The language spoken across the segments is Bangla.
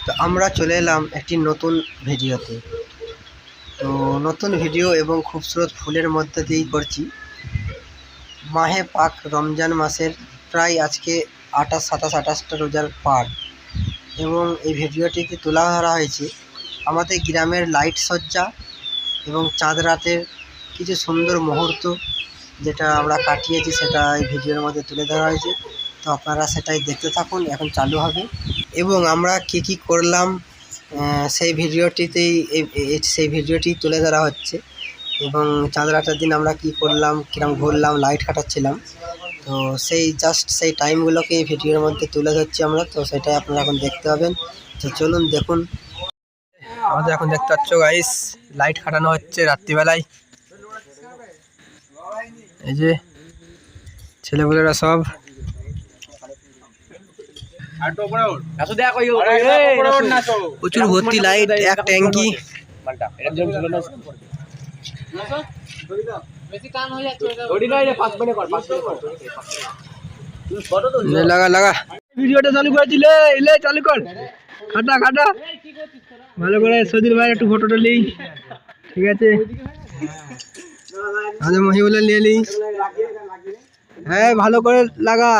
তো আমরা চলে এলাম একটি নতুন ভিডিওতে। তো নতুন ভিডিও এবং খুবসুরত ফুলের মধ্যে দিয়েই করছি। মাহে পাক রমজান মাসের প্রায় আজকে 27-28টা রোজার পার, এবং এই ভিডিওটিতে তুলে ধরা হয়েছে আমাদের গ্রামের লাইট সজ্জা এবং চাঁদ রাতের কিছু সুন্দর মুহূর্ত, যেটা আমরা কাটিয়েছি সেটা এই ভিডিওর মধ্যে তুলে ধরা হয়েছে। তো আপনারা সেটাই দেখতে থাকুন, এখন চালু হবে। এবং আমরা কী করলাম সেই ভিডিওটি তুলে ধরা হচ্ছে। এবং চাঁদ রাতের দিন আমরা কি করলাম, কিরম ঘুরলাম, লাইট কাটাচ্ছিলাম, তো সেই টাইমগুলোকে এই ভিডিওর মধ্যে তুলে ধরছি আমরা। তো সেটাই আপনারা এখন দেখতে পাবেন। তো চলুন দেখুন। আমাদের এখন দেখতে পাচ্ছ গাইস, লাইট কাটানো হচ্ছে রাত্রিবেলায়। এই যে ছেলেপুলেরা সব প্রচুর ভর্তি লাইট, এক ট্যাঙ্কি। লাগা ভিডিওটা চালু করেছিল, চালু কর, খাটা খাটা ভালো করে। সদির ভাই একটু ফটোটা নেই, ঠিক আছে? আমাদের মহিবুল্লাহ নিয়ে নিই। হ্যাঁ, ভালো করে লাগা,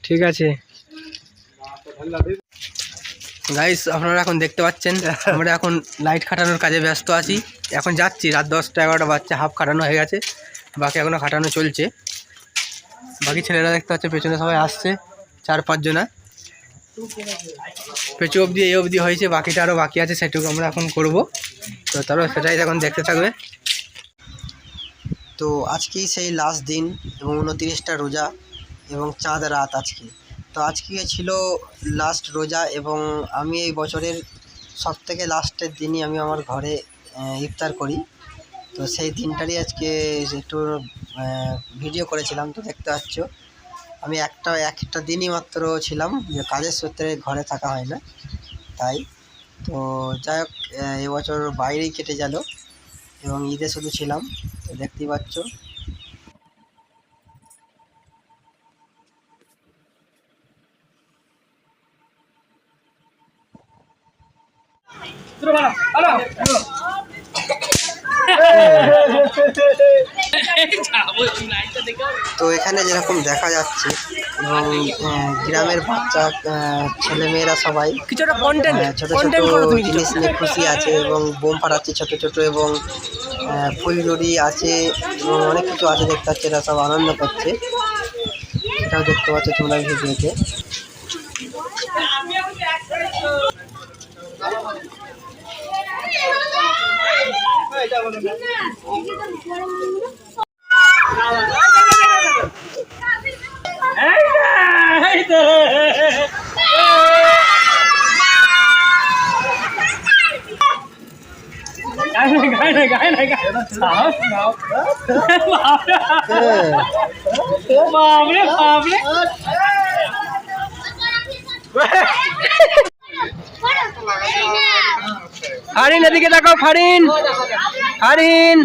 ঠিক আছে গাইস। আপনারা এখন দেখতে পাচ্ছেন আমরা এখন লাইট খাটানোর কাজে ব্যস্ত আছি। এখন যাচ্ছি, রাত 10টা-11টা বাচ্চা, হাফ খাটানো হয়ে গেছে, বাকি এখনও খাটানো চলছে। বাকি ছেলেরা দেখতে পাচ্ছে পেছনে সবাই আসছে, 4-5 জনা পেছু অবধি, এই অবধি হয়েছে, বাকিটা আরও বাকি আছে, সেটুকু আমরা এখন করব। তো তারপর সেটাই এখন দেখতে থাকবে। তো আজকেই সেই লাস্ট দিন এবং 29টা রোজা এবং চাঁদ রাত আজকে। তো আজকে ছিল লাস্ট রোজা, এবং আমি এই বছরের সবথেকে লাস্টের দিনই আমি আমার ঘরে ইফতার করি। তো সেই দিনটারই আজকে একটু ভিডিও করেছিলাম। তো দেখতে পাচ্ছ আমি একটা দিনই মাত্র ছিলাম, যে কাজের সূত্রে ঘরে থাকা হয় না, তাই। তো যাই হোক, এবছর বাইরেই কেটে গেল এবং ঈদে শুধু ছিলাম। তো দেখতেই পাচ্ছ তো এখানে যেরকম দেখা যাচ্ছে, এবং গ্রামের বাচ্চা ছেলেমেয়েরা সবাই কিছুটা ছোট ছোট জিনিস নিয়ে খুশি আছে, এবং বোম ফাটাচ্ছে ছোট ছোট, এবং ফুলঝুরি আছে এবং অনেক কিছু আছে দেখতে পাচ্ছে। এরা সব আনন্দ করছে, সেটাও দেখতে পাচ্ছ তোমরা ভিডিওতে। ফারিন, এদিকে দেখো, ফারিন ফারিন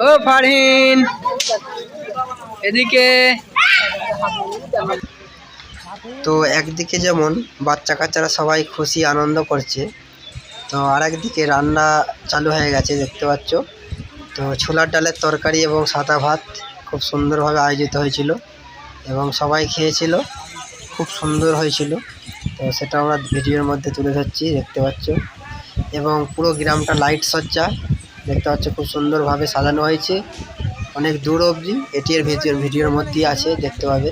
ও ফারহিন, এদিকে। তো একদিকে যেমন বাচ্চা কাচ্চারা সবাই খুশি আনন্দ করছে, তো আর একদিকে রান্না চালু হয়ে গেছে দেখতে পাচ্ছ। তো ছোলার ডালের তরকারি এবং সাদা ভাত খুব সুন্দরভাবে আয়োজিত হয়েছিল, এবং সবাই খেয়েছিল, খুব সুন্দর হয়েছিল। তো সেটা আমরা ভিডিওর মধ্যে তুলে ধরছি, দেখতে পাচ্ছ। এবং পুরো গ্রামটা লাইট সজ্জা দেখতে পাচ্ছ, খুব সুন্দরভাবে সাজানো হয়েছে অনেক দূর অবধি। এটি এর ভিডিওর মধ্যেই আছে, দেখতে পাবে।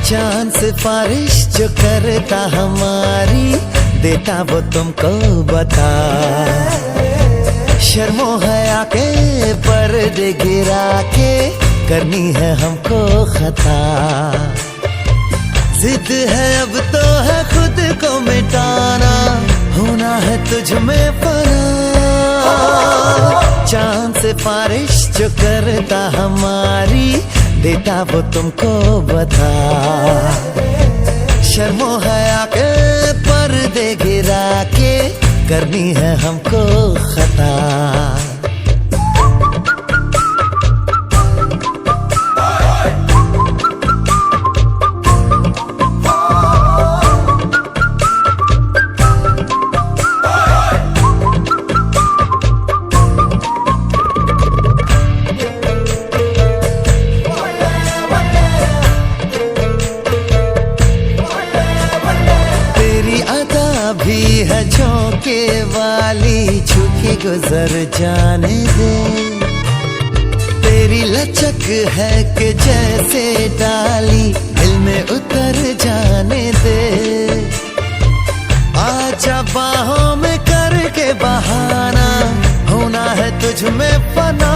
चांद सिफारिश जो करता हमारी, देता वो तुमको बता। शर्मो हया के पर्दे गिरा के करनी है हमको खता। जिद है अब तो है खुद को मिटाना, होना है तुझ में पना। चांद सिफारिश जो करता हमारी, देता वो तुमको बता। शर्मो हया के पर्दे गिरा के करनी है हमको खता। भी है झोंके वाली, छुके गुजर जाने दे। तेरी लचक है कि जैसे डाली, दिल में उतर जाने दे। आजा बाहों में करके बहाना, होना है तुझ में फना।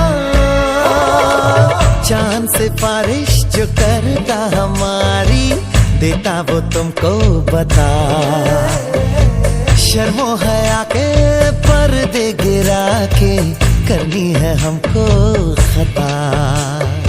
चांद सिफारिश जो करता हमारी, देता वो तुमको बता। शर्मो हया के पर्दे गिरा के करनी है हमको खता।